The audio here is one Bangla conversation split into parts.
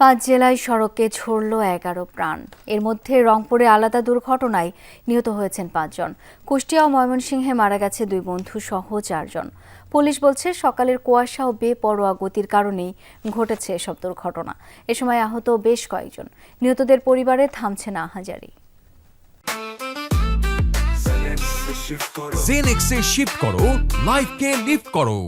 5 জেলায় সড়কে ছড়ল 11 প্রাণ। এর মধ্যে রংপুরে আলাদা দুর্ঘটনায় নিহত হয়েছেন 5 জন। কুষ্টিয়া ও ময়মনসিংহে মারা গেছে 2 বন্ধু সহ 4 জন। পুলিশ বলছে সকালের কুয়াশা ও বেপরোয়া গতির কারণেই ঘটেছে এসব দুর্ঘটনা। এ সময় আহত বেশ কয়েকজন। নিহতদের পরিবারে থামছে না আহাজারি। জেনেক্সে শিফট করো, লাইফকে লিফট করো।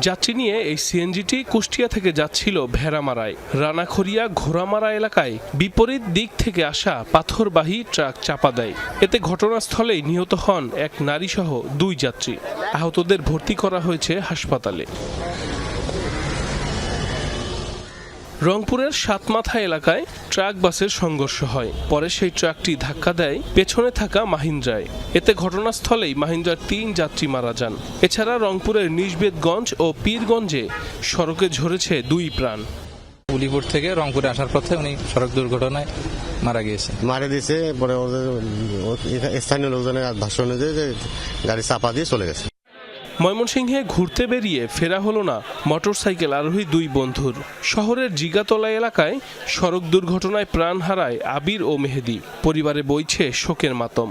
যাত্রী নিয়ে এই সিএনজিটি কুষ্টিয়া থেকে যাচ্ছিল ভেড়ামারায়। রানাখড়িয়া ঘোড়ামারা এলাকায় বিপরীত দিক থেকে আসা পাথরবাহী ট্রাক চাপা দেয়। এতে ঘটনাস্থলেই নিহত হন এক নারী সহ 2 যাত্রী। আহতদের ভর্তি করা হয়েছে হাসপাতালে। রংপুরের সাতমাথা এলাকায় ট্রাক বাসের সংঘর্ষ হয়। পরে সেই ট্রাকটি ধাক্কা দেয় পেছনে থাকা মাহিন্দ্রায়। এতে ঘটনাস্থলেই মাহিন্দ্রার 3 যাত্রী মারা যান। এছাড়া রংপুরের নিজবেদগঞ্জ ও পীরগঞ্জে সড়কে ঝরেছে 2 প্রাণ। উলিপুর থেকে রংপুরে আসার পথে উনি সড়ক দুর্ঘটনায় মারা গিয়েছে। মারা দিয়েছে, পরে স্থানীয় লোকজনের ভাষ্য অনুযায়ী গাড়ি চাপা দিয়ে চলে গেছে। ময়মনসিংহে ঘুরতে বেরিয়ে ফেরা হলো না মোটরসাইকেল আরোহী 2 বন্ধুর। শহরের জিগাতলা এলাকায় সড়ক দুর্ঘটনায় প্রাণ হারায় আবির ও মেহেদি। পরিবারে বইছে শোকের মাতম।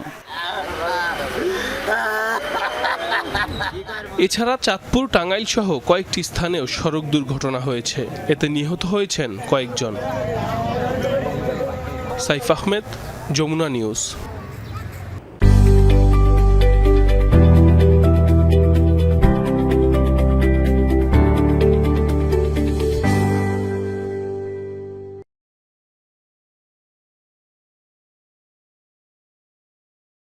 এছাড়া চাঁদপুর, টাঙ্গাইল সহ কয়েকটি স্থানেও সড়ক দুর্ঘটনা হয়েছে। এতে নিহত হয়েছেন কয়েকজন। সাইফ আহমেদ, যমুনা নিউজ।